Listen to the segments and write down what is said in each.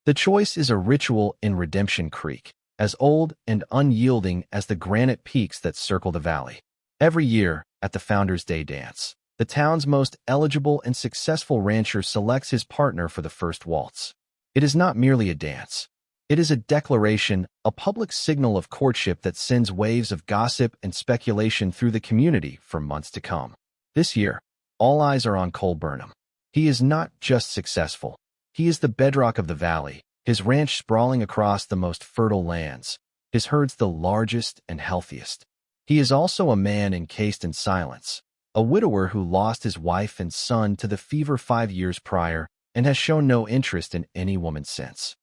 The choice is a ritual in Redemption Creek, as old and unyielding as the granite peaks that circle the valley. Every year, at the Founders' Day dance, the town's most eligible and successful rancher selects his partner for the first waltz. It is not merely a dance. It is a declaration, a public signal of courtship that sends waves of gossip and speculation through the community for months to come. This year, all eyes are on Cole Burnham. He is not just successful. He is the bedrock of the valley, his ranch sprawling across the most fertile lands, his herds the largest and healthiest. He is also a man encased in silence, a widower who lost his wife and son to the fever 5 years prior and has shown no interest in any woman since.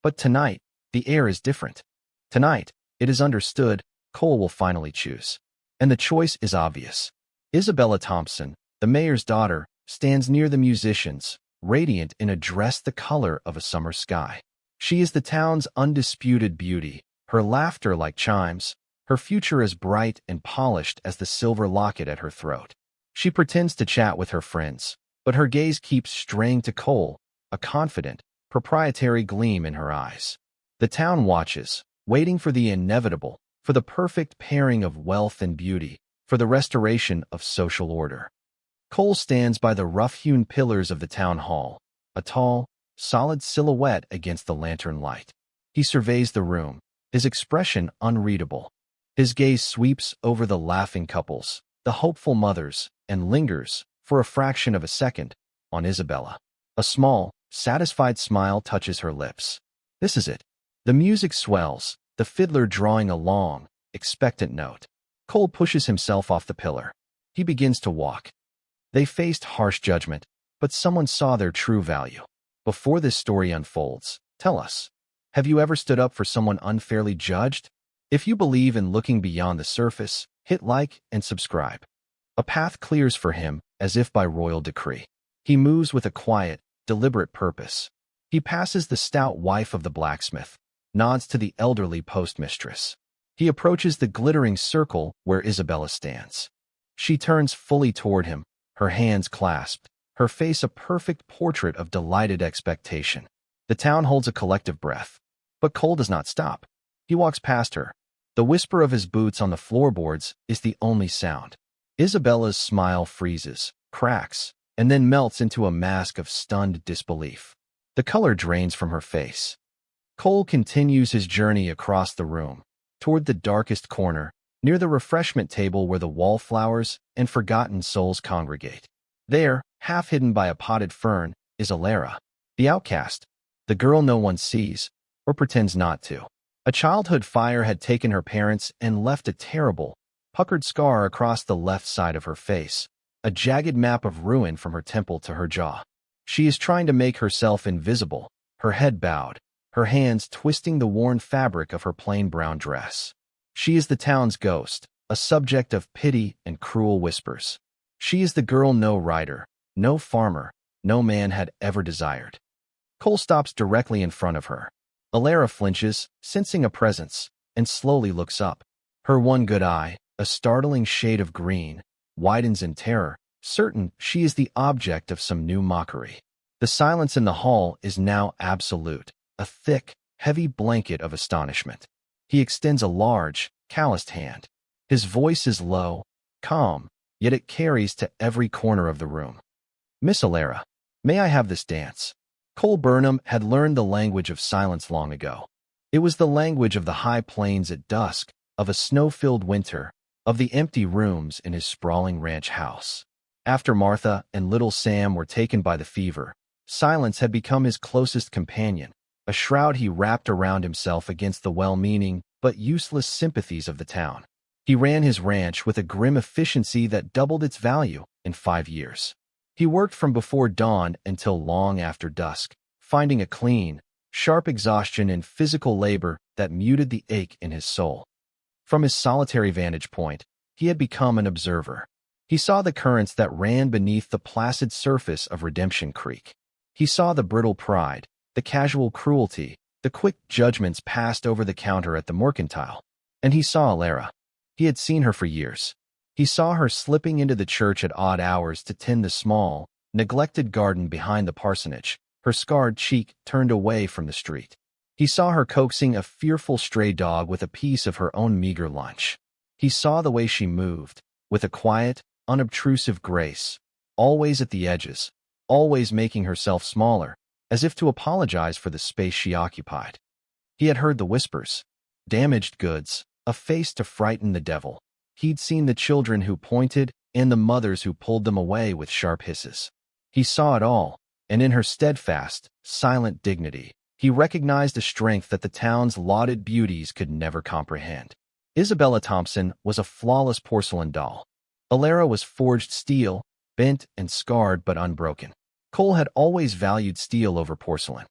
But tonight, the air is different. Tonight, it is understood, Cole will finally choose. And the choice is obvious. Isabella Thompson, the mayor's daughter, stands near the musicians, radiant in a dress the color of a summer sky. She is the town's undisputed beauty, her laughter like chimes, her future as bright and polished as the silver locket at her throat. She pretends to chat with her friends, but her gaze keeps straying to Cole, a confident, proprietary gleam in her eyes. The town watches, waiting for the inevitable, for the perfect pairing of wealth and beauty, for the restoration of social order. Cole stands by the rough-hewn pillars of the town hall, a tall, solid silhouette against the lantern light. He surveys the room, his expression unreadable. His gaze sweeps over the laughing couples, the hopeful mothers, and lingers, for a fraction of a second, on Isabella. A small, satisfied smile touches her lips. This is it. The music swells, the fiddler drawing a long, expectant note. Cole pushes himself off the pillar. He begins to walk. They faced harsh judgment, but someone saw their true value. Before this story unfolds, tell us, have you ever stood up for someone unfairly judged? If you believe in looking beyond the surface, hit like and subscribe. A path clears for him, as if by royal decree. He moves with a quiet, deliberate purpose. He passes the stout wife of the blacksmith, nods to the elderly postmistress. He approaches the glittering circle where Isabella stands. She turns fully toward him, her hands clasped, her face a perfect portrait of delighted expectation. The town holds a collective breath. But Cole does not stop. He walks past her. The whisper of his boots on the floorboards is the only sound. Isabella's smile freezes, cracks, and then melts into a mask of stunned disbelief. The color drains from her face. Cole continues his journey across the room, toward the darkest corner, near the refreshment table where the wallflowers and forgotten souls congregate. There, half hidden by a potted fern, is Alara, the outcast, the girl no one sees, or pretends not to. A childhood fire had taken her parents and left a terrible, puckered scar across the left side of her face, a jagged map of ruin from her temple to her jaw. She is trying to make herself invisible, her head bowed, her hands twisting the worn fabric of her plain brown dress. She is the town's ghost, a subject of pity and cruel whispers. She is the girl no rider, no farmer, no man had ever desired. Cole stops directly in front of her. Alara flinches, sensing a presence, and slowly looks up. Her one good eye, a startling shade of green, widens in terror, certain she is the object of some new mockery. The silence in the hall is now absolute, a thick, heavy blanket of astonishment. He extends a large, calloused hand. His voice is low, calm, yet it carries to every corner of the room. Miss Alara, may I have this dance? Cole Burnham had learned the language of silence long ago. It was the language of the high plains at dusk, of a snow-filled winter, of the empty rooms in his sprawling ranch house. After Martha and little Sam were taken by the fever, silence had become his closest companion, a shroud he wrapped around himself against the well-meaning but useless sympathies of the town. He ran his ranch with a grim efficiency that doubled its value in 5 years. He worked from before dawn until long after dusk, finding a clean, sharp exhaustion in physical labor that muted the ache in his soul. From his solitary vantage point, he had become an observer. He saw the currents that ran beneath the placid surface of Redemption Creek. He saw the brittle pride, the casual cruelty, the quick judgments passed over the counter at the mercantile. And he saw Alara. He had seen her for years. He saw her slipping into the church at odd hours to tend the small, neglected garden behind the parsonage, her scarred cheek turned away from the street. He saw her coaxing a fearful stray dog with a piece of her own meager lunch. He saw the way she moved, with a quiet, unobtrusive grace, always at the edges, always making herself smaller, as if to apologize for the space she occupied. He had heard the whispers. Damaged goods, a face to frighten the devil. He'd seen the children who pointed and the mothers who pulled them away with sharp hisses. He saw it all, and in her steadfast, silent dignity, he recognized a strength that the town's lauded beauties could never comprehend. Isabella Thompson was a flawless porcelain doll. Alara was forged steel, bent and scarred but unbroken. Cole had always valued steel over porcelain.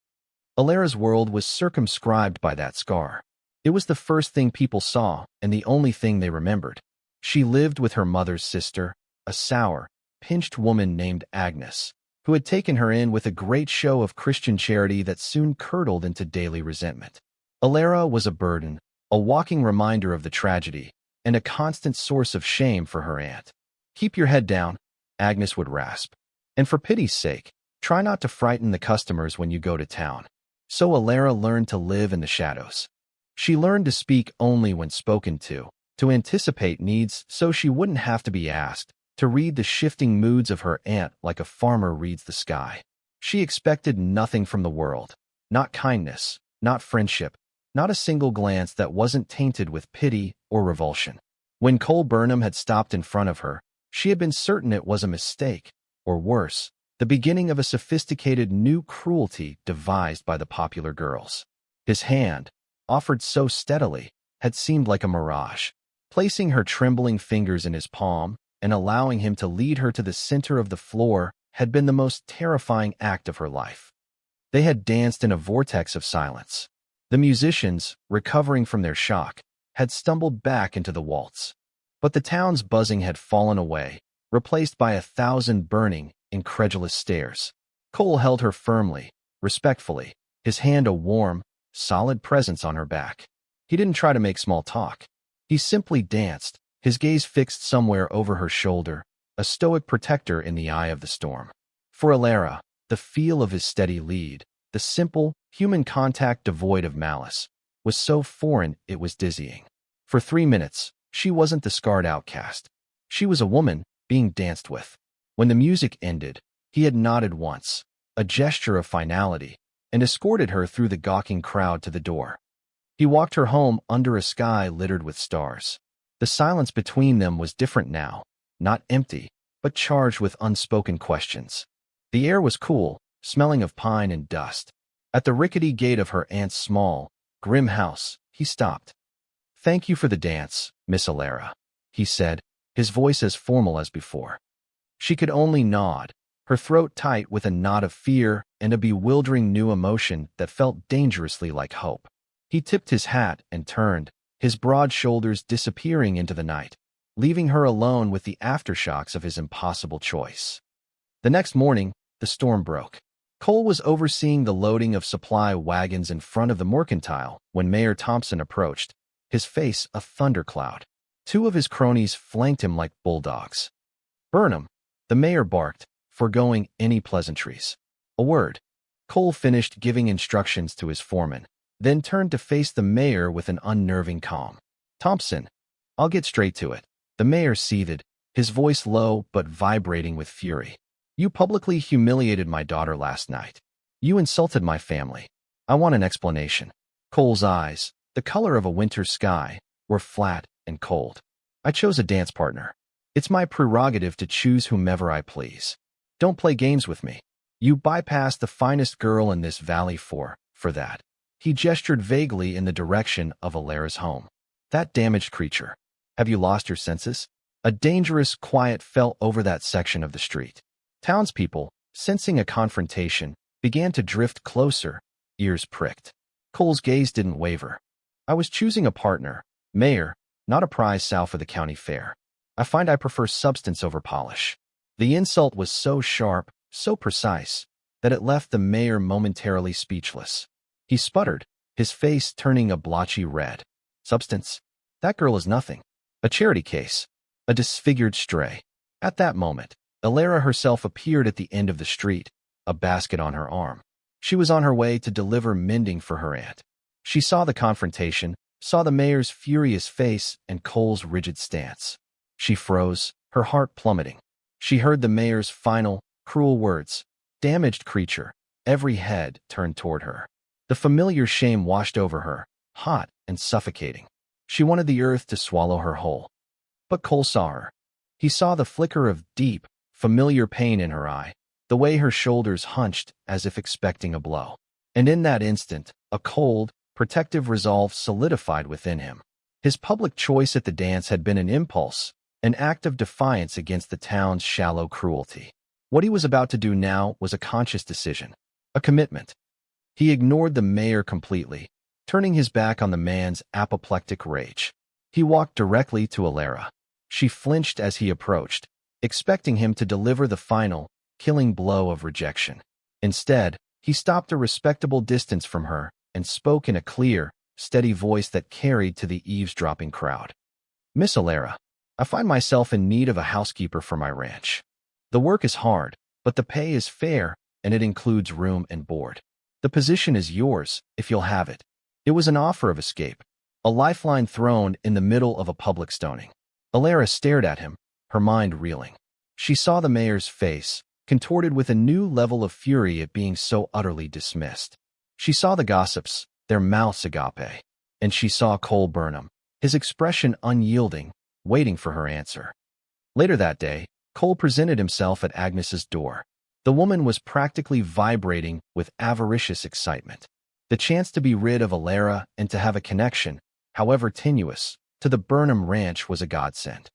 Alara's world was circumscribed by that scar. It was the first thing people saw and the only thing they remembered. She lived with her mother's sister, a sour, pinched woman named Agnes, who had taken her in with a great show of Christian charity that soon curdled into daily resentment. Alara was a burden, a walking reminder of the tragedy, and a constant source of shame for her aunt. "Keep your head down," Agnes would rasp. "And for pity's sake, try not to frighten the customers when you go to town." So Alara learned to live in the shadows. She learned to speak only when spoken to anticipate needs so she wouldn't have to be asked, to read the shifting moods of her aunt like a farmer reads the sky. She expected nothing from the world, not kindness, not friendship, not a single glance that wasn't tainted with pity or revulsion. When Cole Burnham had stopped in front of her, she had been certain it was a mistake, or worse, the beginning of a sophisticated new cruelty devised by the popular girls. His hand, offered so steadily, had seemed like a mirage. Placing her trembling fingers in his palm and allowing him to lead her to the center of the floor had been the most terrifying act of her life. They had danced in a vortex of silence. The musicians, recovering from their shock, had stumbled back into the waltz. But the town's buzzing had fallen away, replaced by 1,000 burning, incredulous stares. Cole held her firmly, respectfully, his hand a warm, solid presence on her back. He didn't try to make small talk. He simply danced, his gaze fixed somewhere over her shoulder, a stoic protector in the eye of the storm. For Alara, the feel of his steady lead, the simple, human contact devoid of malice, was so foreign it was dizzying. For 3 minutes, she wasn't the scarred outcast. She was a woman being danced with. When the music ended, he had nodded once, a gesture of finality, and escorted her through the gawking crowd to the door. He walked her home under a sky littered with stars. The silence between them was different now, not empty, but charged with unspoken questions. The air was cool, smelling of pine and dust. At the rickety gate of her aunt's small, grim house, he stopped. "Thank you for the dance, Miss Alara," he said, his voice as formal as before. She could only nod, her throat tight with a knot of fear and a bewildering new emotion that felt dangerously like hope. He tipped his hat and turned, his broad shoulders disappearing into the night, leaving her alone with the aftershocks of his impossible choice. The next morning, the storm broke. Cole was overseeing the loading of supply wagons in front of the mercantile when Mayor Thompson approached, his face a thundercloud. 2 of his cronies flanked him like bulldogs. "Burnham," the mayor barked, foregoing any pleasantries. "A word." Cole finished giving instructions to his foreman, then turned to face the mayor with an unnerving calm. "Thompson, I'll get straight to it." The mayor seethed, his voice low but vibrating with fury. "You publicly humiliated my daughter last night. You insulted my family. I want an explanation." Cole's eyes, the color of a winter sky, were flat and cold. "I chose a dance partner. It's my prerogative to choose whomever I please. Don't play games with me. You bypassed the finest girl in this valley for that." He gestured vaguely in the direction of Alara's home. "That damaged creature. Have you lost your senses?" A dangerous quiet fell over that section of the street. Townspeople, sensing a confrontation, began to drift closer, ears pricked. Cole's gaze didn't waver. "I was choosing a partner, Mayor, not a prize sow for the county fair. I find I prefer substance over polish." The insult was so sharp, so precise, that it left the mayor momentarily speechless. He sputtered, his face turning a blotchy red. "Substance? That girl is nothing. A charity case. A disfigured stray." At that moment, Alara herself appeared at the end of the street, a basket on her arm. She was on her way to deliver mending for her aunt. She saw the confrontation, saw the mayor's furious face and Cole's rigid stance. She froze, her heart plummeting. She heard the mayor's final, cruel words. Damaged creature. Every head turned toward her. The familiar shame washed over her, hot and suffocating. She wanted the earth to swallow her whole. But Cole saw her. He saw the flicker of deep, familiar pain in her eye, the way her shoulders hunched as if expecting a blow. And in that instant, a cold, protective resolve solidified within him. His public choice at the dance had been an impulse, an act of defiance against the town's shallow cruelty. What he was about to do now was a conscious decision, a commitment. He ignored the mayor completely, turning his back on the man's apoplectic rage. He walked directly to Alara. She flinched as he approached, expecting him to deliver the final, killing blow of rejection. Instead, he stopped a respectable distance from her and spoke in a clear, steady voice that carried to the eavesdropping crowd. "Miss Alara, I find myself in need of a housekeeper for my ranch. The work is hard, but the pay is fair, and it includes room and board. The position is yours, if you'll have it." It was an offer of escape, a lifeline thrown in the middle of a public stoning. Alara stared at him, her mind reeling. She saw the mayor's face, contorted with a new level of fury at being so utterly dismissed. She saw the gossips, their mouths agape, and she saw Cole Burnham, his expression unyielding, waiting for her answer. Later that day, Cole presented himself at Agnes's door. The woman was practically vibrating with avaricious excitement. The chance to be rid of Alara and to have a connection, however tenuous, to the Burnham ranch was a godsend.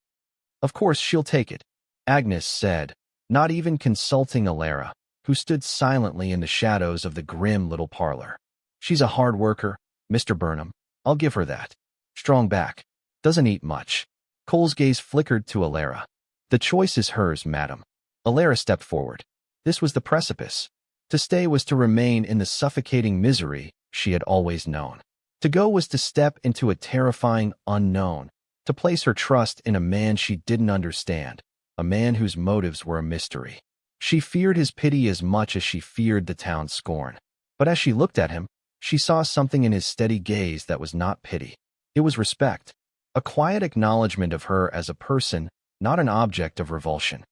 "Of course she'll take it," Agnes said, not even consulting Alara, who stood silently in the shadows of the grim little parlor. "She's a hard worker, Mr. Burnham. I'll give her that. Strong back. Doesn't eat much." Cole's gaze flickered to Alara. "The choice is hers, madam." Alara stepped forward. This was the precipice. To stay was to remain in the suffocating misery she had always known. To go was to step into a terrifying unknown, to place her trust in a man she didn't understand, a man whose motives were a mystery. She feared his pity as much as she feared the town's scorn. But as she looked at him, she saw something in his steady gaze that was not pity. It was respect, a quiet acknowledgement of her as a person, not an object of revulsion.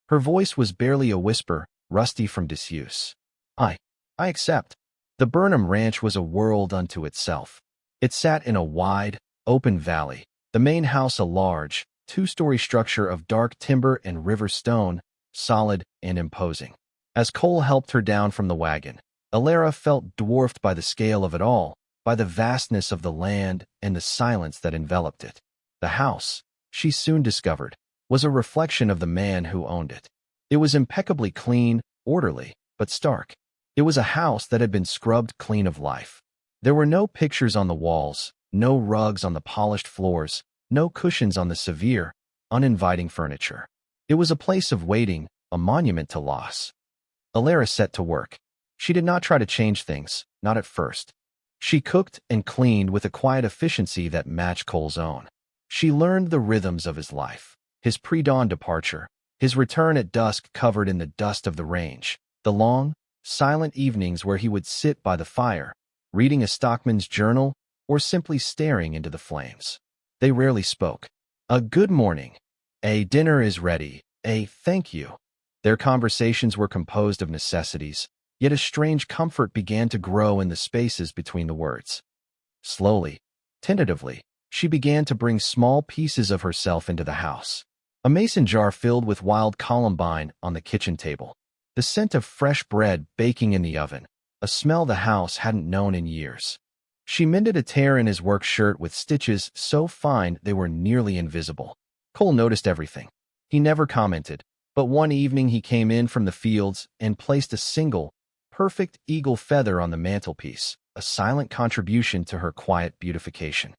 Her voice was barely a whisper, rusty from disuse. I accept." The Burnham Ranch was a world unto itself. It sat in a wide, open valley, the main house a large, two-story structure of dark timber and river stone, solid and imposing. As Cole helped her down from the wagon, Alara felt dwarfed by the scale of it all, by the vastness of the land and the silence that enveloped it. The house, she soon discovered, was a reflection of the man who owned it. It was impeccably clean, orderly, but stark. It was a house that had been scrubbed clean of life. There were no pictures on the walls, no rugs on the polished floors, no cushions on the severe, uninviting furniture. It was a place of waiting, a monument to loss. Alara set to work. She did not try to change things, not at first. She cooked and cleaned with a quiet efficiency that matched Cole's own. She learned the rhythms of his life, his pre-dawn departure, his return at dusk covered in the dust of the range, the long, silent evenings where he would sit by the fire, reading a stockman's journal or simply staring into the flames. They rarely spoke. A good morning, a dinner is ready, a thank you. Their conversations were composed of necessities, yet a strange comfort began to grow in the spaces between the words. Slowly, tentatively, she began to bring small pieces of herself into the house. A mason jar filled with wild columbine on the kitchen table. The scent of fresh bread baking in the oven, a smell the house hadn't known in years. She mended a tear in his work shirt with stitches so fine they were nearly invisible. Cole noticed everything. He never commented, but one evening he came in from the fields and placed a single, perfect eagle feather on the mantelpiece, a silent contribution to her quiet beautification.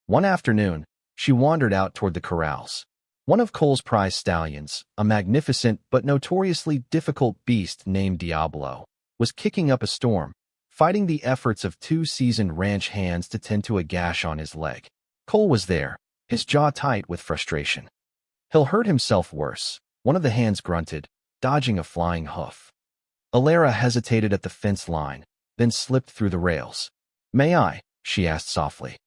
One afternoon, she wandered out toward the corrals. One of Cole's prize stallions, a magnificent but notoriously difficult beast named Diablo, was kicking up a storm, fighting the efforts of two seasoned ranch hands to tend to a gash on his leg. Cole was there, his jaw tight with frustration. "He'll hurt himself worse," one of the hands grunted, dodging a flying hoof. Alara hesitated at the fence line, then slipped through the rails. "May I?" she asked softly.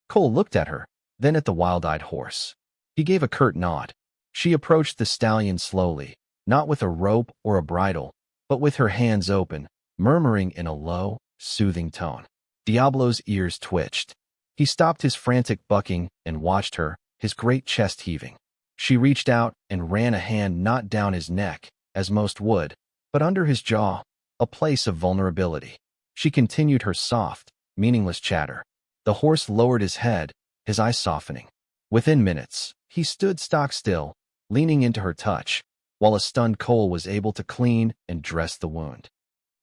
Cole looked at her, then at the wild-eyed horse. He gave a curt nod. She approached the stallion slowly, not with a rope or a bridle, but with her hands open, murmuring in a low, soothing tone. Diablo's ears twitched. He stopped his frantic bucking and watched her, his great chest heaving. She reached out and ran a hand not down his neck, as most would, but under his jaw, a place of vulnerability. She continued her soft, meaningless chatter. The horse lowered his head, his eyes softening. Within minutes, he stood stock still, leaning into her touch, while a stunned Cole was able to clean and dress the wound.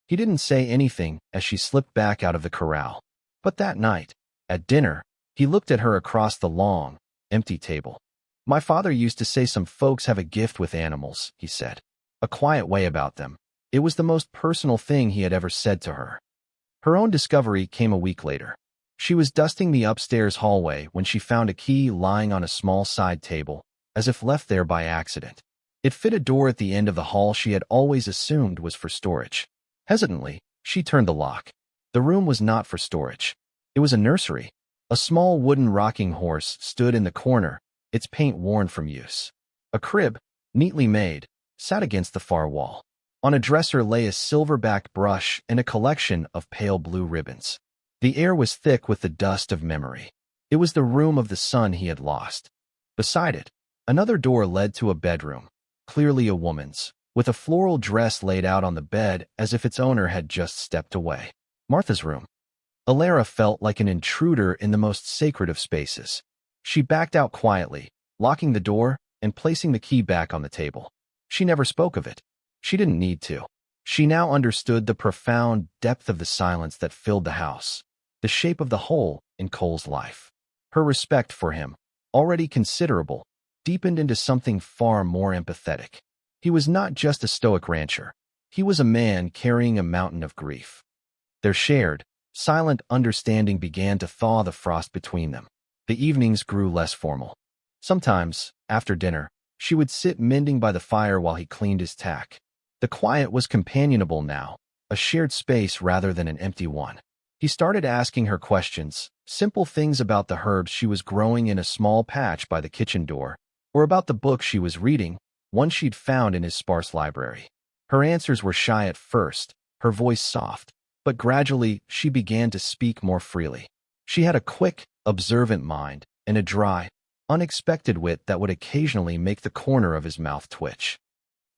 He didn't say anything as she slipped back out of the corral. But that night, at dinner, he looked at her across the long, empty table. "My father used to say some folks have a gift with animals," he said. A quiet way about them. It was the most personal thing he had ever said to her. Her own discovery came a week later. She was dusting the upstairs hallway when she found a key lying on a small side table, as if left there by accident. It fit a door at the end of the hall she had always assumed was for storage. Hesitantly, she turned the lock. The room was not for storage. It was a nursery. A small wooden rocking horse stood in the corner, its paint worn from use. A crib, neatly made, sat against the far wall. On a dresser lay a silver-backed brush and a collection of pale blue ribbons. The air was thick with the dust of memory. It was the room of the son he had lost. Beside it, another door led to a bedroom, clearly a woman's, with a floral dress laid out on the bed as if its owner had just stepped away. Martha's room. Alara felt like an intruder in the most sacred of spaces. She backed out quietly, locking the door and placing the key back on the table. She never spoke of it. She didn't need to. She now understood the profound depth of the silence that filled the house, the shape of the hole in Cole's life. Her respect for him, already considerable, deepened into something far more empathetic. He was not just a stoic rancher. He was a man carrying a mountain of grief. Their shared, silent understanding began to thaw the frost between them. The evenings grew less formal. Sometimes, after dinner, she would sit mending by the fire while he cleaned his tack. The quiet was companionable now, a shared space rather than an empty one. He started asking her questions, simple things about the herbs she was growing in a small patch by the kitchen door, or about the book she was reading, one she'd found in his sparse library. Her answers were shy at first, her voice soft, but gradually she began to speak more freely. She had a quick, observant mind and a dry, unexpected wit that would occasionally make the corner of his mouth twitch.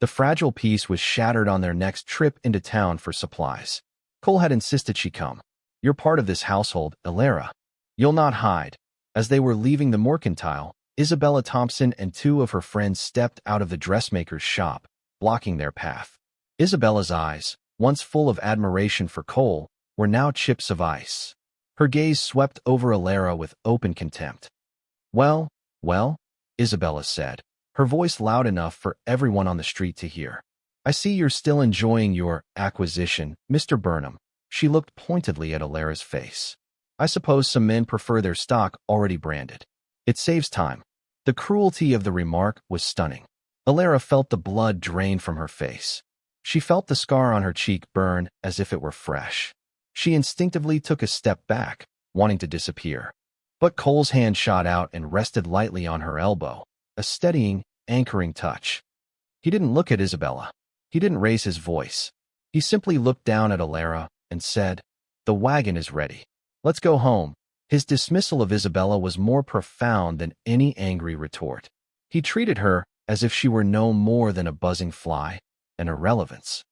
The fragile peace was shattered on their next trip into town for supplies. Cole had insisted she come. "You're part of this household, Alara. You'll not hide." As they were leaving the mercantile, Isabella Thompson and two of her friends stepped out of the dressmaker's shop, blocking their path. Isabella's eyes, once full of admiration for Cole, were now chips of ice. Her gaze swept over Alara with open contempt. Well, Isabella said, her voice loud enough for everyone on the street to hear. "I see you're still enjoying your acquisition, Mr. Burnham." She looked pointedly at Alara's face. "I suppose some men prefer their stock already branded. It saves time." The cruelty of the remark was stunning. Alara felt the blood drain from her face. She felt the scar on her cheek burn as if it were fresh. She instinctively took a step back, wanting to disappear. But Cole's hand shot out and rested lightly on her elbow, a steadying, anchoring touch. He didn't look at Isabella. He didn't raise his voice. He simply looked down at Alara and said, "The wagon is ready. Let's go home." His dismissal of Isabella was more profound than any angry retort. He treated her as if she were no more than a buzzing fly, an irrelevance.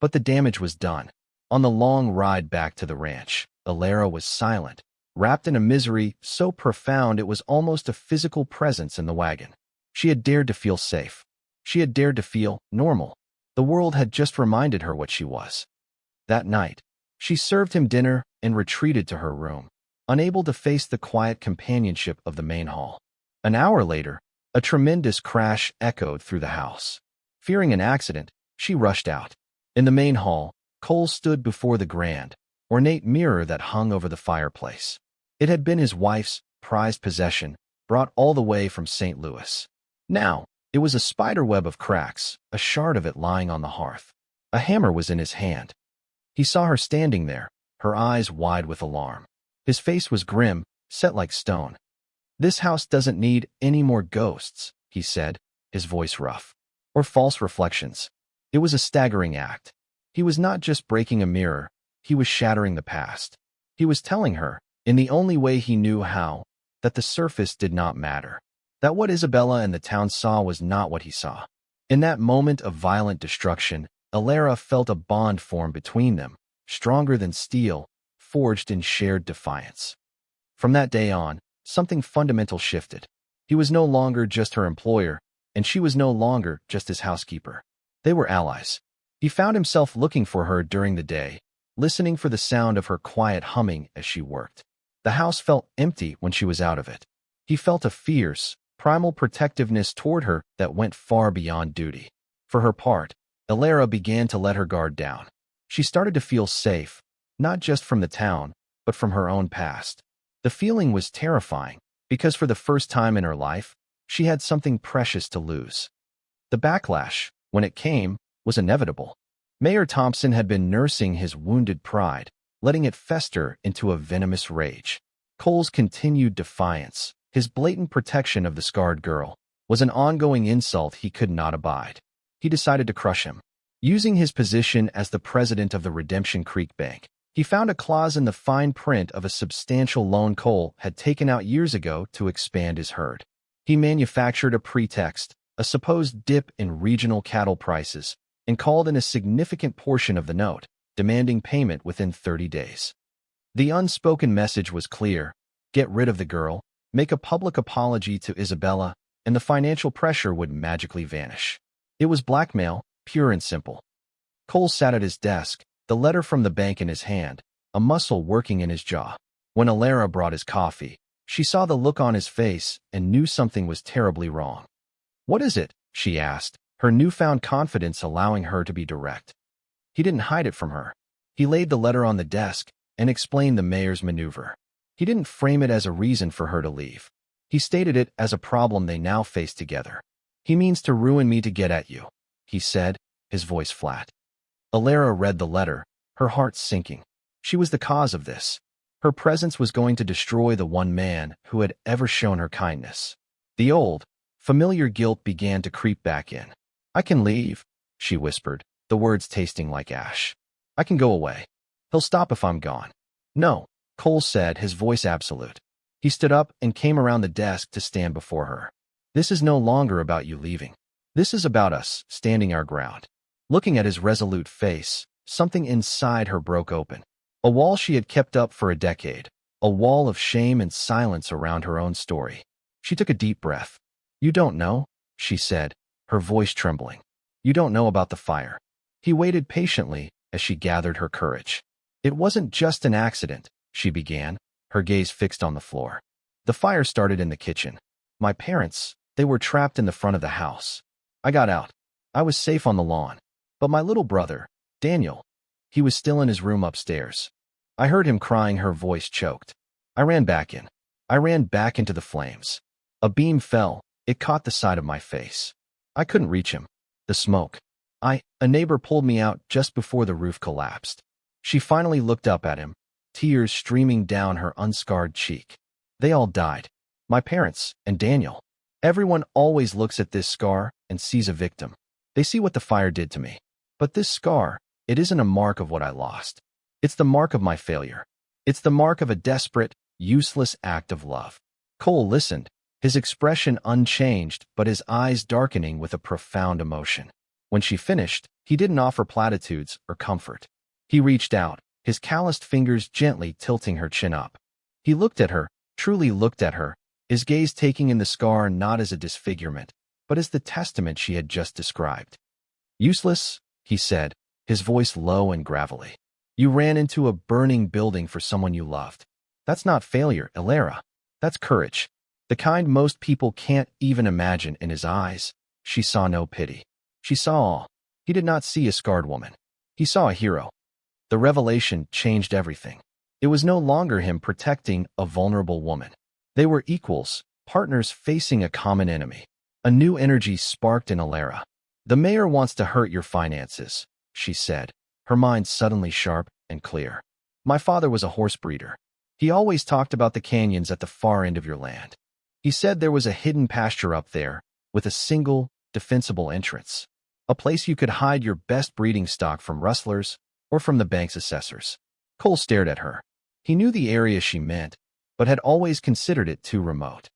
But the damage was done. On the long ride back to the ranch, Alara was silent, wrapped in a misery so profound it was almost a physical presence in the wagon. She had dared to feel safe. She had dared to feel normal. The world had just reminded her what she was. That night, she served him dinner and retreated to her room, unable to face the quiet companionship of the main hall. An hour later, a tremendous crash echoed through the house. Fearing an accident, she rushed out. In the main hall, Cole stood before the grand, ornate mirror that hung over the fireplace. It had been his wife's prized possession, brought all the way from St. Louis. Now, it was a spiderweb of cracks, a shard of it lying on the hearth. A hammer was in his hand. He saw her standing there, her eyes wide with alarm. His face was grim, set like stone. "This house doesn't need any more ghosts," he said, his voice rough. "Or false reflections." It was a staggering act. He was not just breaking a mirror, he was shattering the past. He was telling her, in the only way he knew how, that the surface did not matter. That what Isabella and the town saw was not what he saw. In that moment of violent destruction, Alara felt a bond form between them, stronger than steel, forged in shared defiance. From that day on, something fundamental shifted. He was no longer just her employer, and she was no longer just his housekeeper. They were allies. He found himself looking for her during the day, listening for the sound of her quiet humming as she worked. The house felt empty when she was out of it. He felt a fierce, primal protectiveness toward her that went far beyond duty. For her part, Alara began to let her guard down. She started to feel safe, not just from the town, but from her own past. The feeling was terrifying, because for the first time in her life, she had something precious to lose. The backlash, when it came, was inevitable. Mayor Thompson had been nursing his wounded pride, letting it fester into a venomous rage. Cole's continued defiance, his blatant protection of the scarred girl, was an ongoing insult he could not abide. He decided to crush him. Using his position as the president of the Redemption Creek Bank, he found a clause in the fine print of a substantial loan Cole had taken out years ago to expand his herd. He manufactured a pretext, a supposed dip in regional cattle prices, and called in a significant portion of the note, demanding payment within 30 days. The unspoken message was clear: get rid of the girl, make a public apology to Isabella, and the financial pressure would magically vanish. It was blackmail, pure and simple. Cole sat at his desk, the letter from the bank in his hand, a muscle working in his jaw. When Alara brought his coffee, she saw the look on his face and knew something was terribly wrong. "What is it?" she asked, her newfound confidence allowing her to be direct. He didn't hide it from her. He laid the letter on the desk and explained the mayor's maneuver. He didn't frame it as a reason for her to leave. He stated it as a problem they now faced together. "He means to ruin me to get at you," he said, his voice flat. Alara read the letter, her heart sinking. She was the cause of this. Her presence was going to destroy the one man who had ever shown her kindness. The old, familiar guilt began to creep back in. "I can leave," she whispered, the words tasting like ash. "I can go away. He'll stop if I'm gone." "No," Cole said, his voice absolute. He stood up and came around the desk to stand before her. "This is no longer about you leaving. This is about us standing our ground." Looking at his resolute face, something inside her broke open. A wall she had kept up for a decade, a wall of shame and silence around her own story. She took a deep breath. "You don't know," she said, her voice trembling. "You don't know about the fire." He waited patiently as she gathered her courage. "It wasn't just an accident," she began, her gaze fixed on the floor. "The fire started in the kitchen. My parents, they were trapped in the front of the house. I got out. I was safe on the lawn. But my little brother, Daniel, he was still in his room upstairs. I heard him crying," her voice choked. I ran back in. I ran back into the flames. A beam fell. It caught the side of my face. I couldn't reach him. The smoke. A neighbor pulled me out just before the roof collapsed." She finally looked up at him, tears streaming down her unscarred cheek. "They all died. My parents and Daniel. Everyone always looks at this scar and sees a victim. They see what the fire did to me. But this scar, it isn't a mark of what I lost. It's the mark of my failure. It's the mark of a desperate, useless act of love." Cole listened, his expression unchanged but his eyes darkening with a profound emotion. When she finished, he didn't offer platitudes or comfort. He reached out, his calloused fingers gently tilting her chin up. He looked at her, truly looked at her, his gaze taking in the scar not as a disfigurement, but as the testament she had just described. "Useless," he said, his voice low and gravelly. "You ran into a burning building for someone you loved. That's not failure, Alara. That's courage. The kind most people can't even imagine." In his eyes, she saw no pity. She saw all. He did not see a scarred woman. He saw a hero. The revelation changed everything. It was no longer him protecting a vulnerable woman. They were equals, partners facing a common enemy. A new energy sparked in Alara. "The mayor wants to hurt your finances," she said, her mind suddenly sharp and clear. My father was a horse breeder. He always talked about the canyons at the far end of your land. He said there was a hidden pasture up there with a single, defensible entrance. A place you could hide your best breeding stock from rustlers or from the bank's assessors. Cole stared at her. He knew the area she meant, but had always considered it too remote.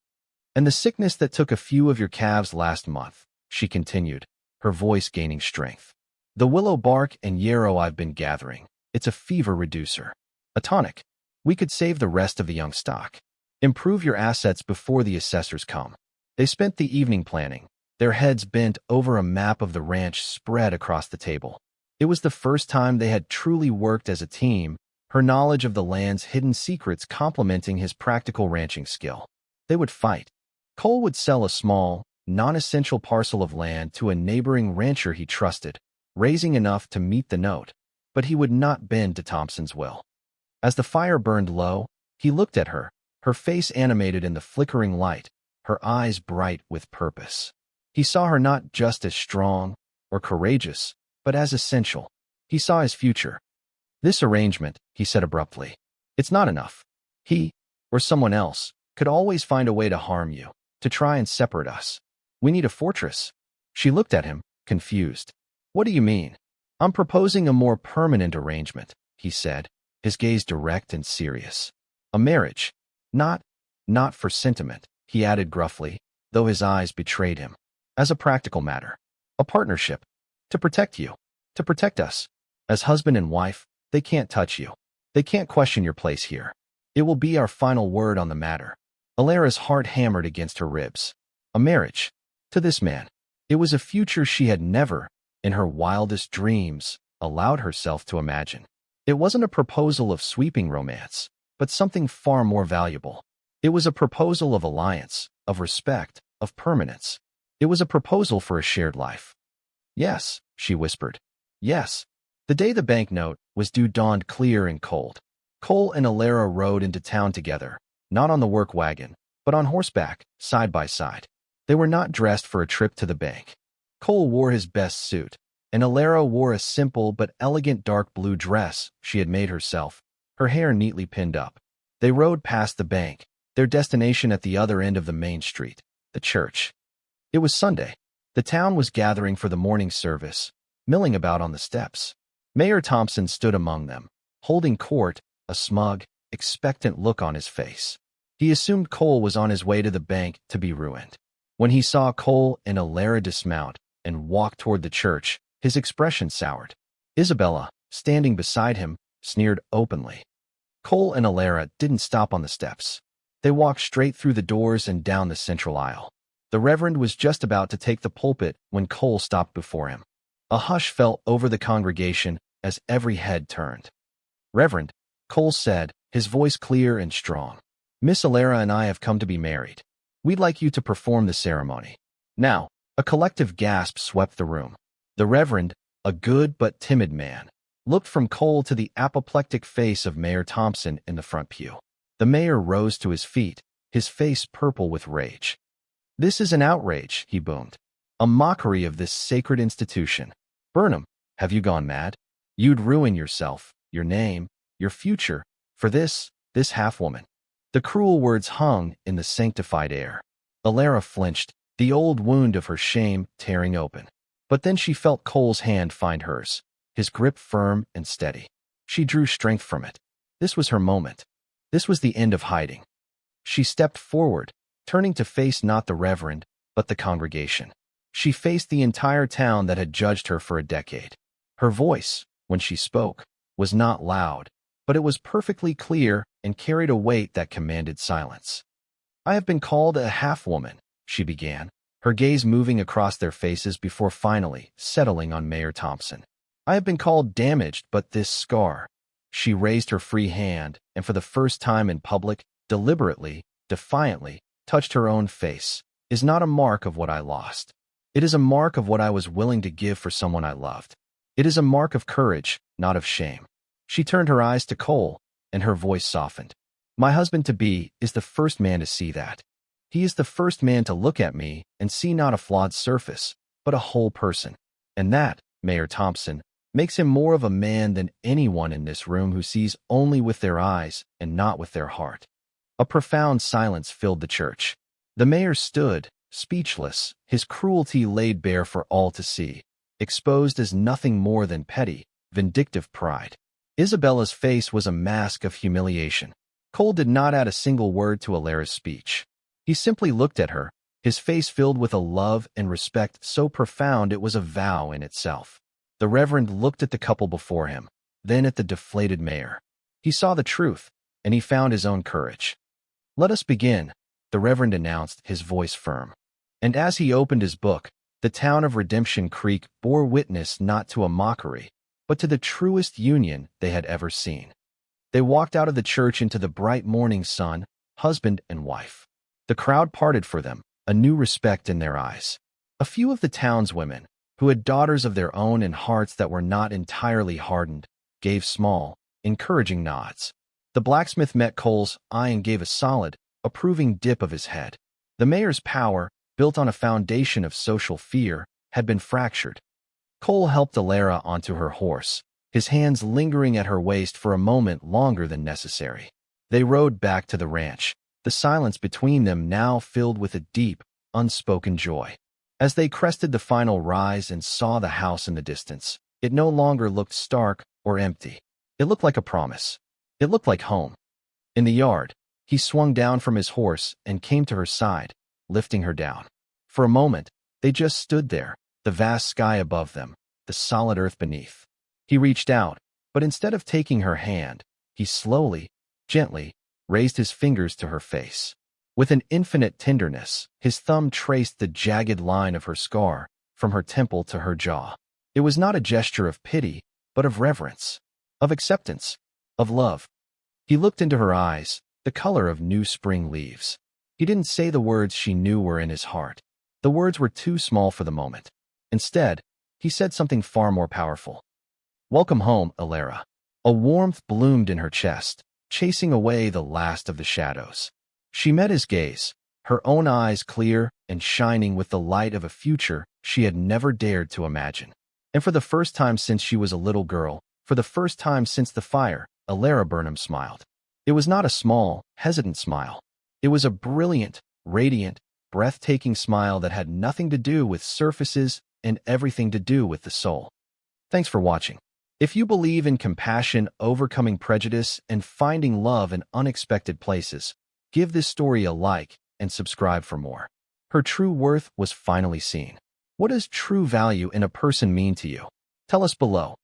And the sickness that took a few of your calves last month, she continued, her voice gaining strength. The willow bark and yarrow I've been gathering, it's a fever reducer. A tonic. We could save the rest of the young stock. Improve your assets before the assessors come. They spent the evening planning, their heads bent over a map of the ranch spread across the table. It was the first time they had truly worked as a team, her knowledge of the land's hidden secrets complementing his practical ranching skill. They would fight. Cole would sell a small, non-essential parcel of land to a neighboring rancher he trusted, raising enough to meet the note, but he would not bend to Thompson's will. As the fire burned low, he looked at her, her face animated in the flickering light, her eyes bright with purpose. He saw her not just as strong or courageous, but as essential. He saw his future. This arrangement, he said abruptly, it's not enough. He, or someone else, could always find a way to harm you, to try and separate us. We need a fortress. She looked at him, confused. What do you mean? I'm proposing a more permanent arrangement, he said, his gaze direct and serious. A marriage. Not for sentiment, he added gruffly, though his eyes betrayed him. As a practical matter. A partnership. To protect you. To protect us. As husband and wife, they can't touch you. They can't question your place here. It will be our final word on the matter. Alara's heart hammered against her ribs. A marriage. To this man. It was a future she had never, in her wildest dreams, allowed herself to imagine. It wasn't a proposal of sweeping romance, but something far more valuable. It was a proposal of alliance, of respect, of permanence. It was a proposal for a shared life. Yes, she whispered. Yes. The day the banknote was due dawned clear and cold. Cole and Alara rode into town together, not on the work wagon, but on horseback, side by side. They were not dressed for a trip to the bank. Cole wore his best suit, and Alara wore a simple but elegant dark blue dress she had made herself, her hair neatly pinned up. They rode past the bank, their destination at the other end of the main street, the church. It was Sunday. The town was gathering for the morning service, milling about on the steps. Mayor Thompson stood among them, holding court, a smug, expectant look on his face. He assumed Cole was on his way to the bank to be ruined. When he saw Cole and Alara dismount and walk toward the church, his expression soured. Isabella, standing beside him, sneered openly. Cole and Alara didn't stop on the steps. They walked straight through the doors and down the central aisle. The Reverend was just about to take the pulpit when Cole stopped before him. A hush fell over the congregation as every head turned. Reverend, Cole said, his voice clear and strong. Miss Alara and I have come to be married. We'd like you to perform the ceremony. Now, a collective gasp swept the room. The Reverend, a good but timid man, looked from Cole to the apoplectic face of Mayor Thompson in the front pew. The mayor rose to his feet, his face purple with rage. This is an outrage, he boomed. A mockery of this sacred institution. Burnham, have you gone mad? You'd ruin yourself, your name, your future, for this half-woman. The cruel words hung in the sanctified air. Alara flinched, the old wound of her shame tearing open. But then she felt Cole's hand find hers, his grip firm and steady. She drew strength from it. This was her moment. This was the end of hiding. She stepped forward, turning to face not the Reverend, but the congregation. She faced the entire town that had judged her for a decade. Her voice, when she spoke, was not loud, but it was perfectly clear and carried a weight that commanded silence. I have been called a half-woman, she began, her gaze moving across their faces before finally settling on Mayor Thompson. I have been called damaged, but this scar. She raised her free hand and for the first time in public, deliberately, defiantly, touched her own face, is not a mark of what I lost. It is a mark of what I was willing to give for someone I loved. It is a mark of courage, not of shame. She turned her eyes to Cole, and her voice softened. My husband-to-be is the first man to see that. He is the first man to look at me and see not a flawed surface, but a whole person. And that, Mayor Thompson, makes him more of a man than anyone in this room who sees only with their eyes and not with their heart. A profound silence filled the church. The mayor stood, speechless, his cruelty laid bare for all to see, exposed as nothing more than petty, vindictive pride. Isabella's face was a mask of humiliation. Cole did not add a single word to Alara's speech. He simply looked at her, his face filled with a love and respect so profound it was a vow in itself. The Reverend looked at the couple before him, then at the deflated mayor. He saw the truth, and he found his own courage. "Let us begin," the Reverend announced, his voice firm. And as he opened his book, the town of Redemption Creek bore witness not to a mockery, but to the truest union they had ever seen. They walked out of the church into the bright morning sun, husband and wife. The crowd parted for them, a new respect in their eyes. A few of the townswomen, who had daughters of their own and hearts that were not entirely hardened, gave small, encouraging nods. The blacksmith met Cole's eye and gave a solid, approving dip of his head. The mayor's power, built on a foundation of social fear, had been fractured. Cole helped Alara onto her horse, his hands lingering at her waist for a moment longer than necessary. They rode back to the ranch, the silence between them now filled with a deep, unspoken joy. As they crested the final rise and saw the house in the distance, it no longer looked stark or empty. It looked like a promise. It looked like home. In the yard, he swung down from his horse and came to her side, lifting her down. For a moment, they just stood there, the vast sky above them, the solid earth beneath. He reached out, but instead of taking her hand, he slowly, gently, raised his fingers to her face. With an infinite tenderness, his thumb traced the jagged line of her scar, from her temple to her jaw. It was not a gesture of pity, but of reverence, of acceptance, of love. He looked into her eyes, the color of new spring leaves. He didn't say the words she knew were in his heart. The words were too small for the moment. Instead, he said something far more powerful. "Welcome home, Alara." A warmth bloomed in her chest, chasing away the last of the shadows. She met his gaze, her own eyes clear and shining with the light of a future she had never dared to imagine. And for the first time since she was a little girl, for the first time since the fire, Alara Burnham smiled. It was not a small, hesitant smile. It was a brilliant, radiant, breathtaking smile that had nothing to do with surfaces and everything to do with the soul. Thanks for watching. If you believe in compassion, overcoming prejudice, and finding love in unexpected places, give this story a like and subscribe for more. Her true worth was finally seen. What does true value in a person mean to you? Tell us below.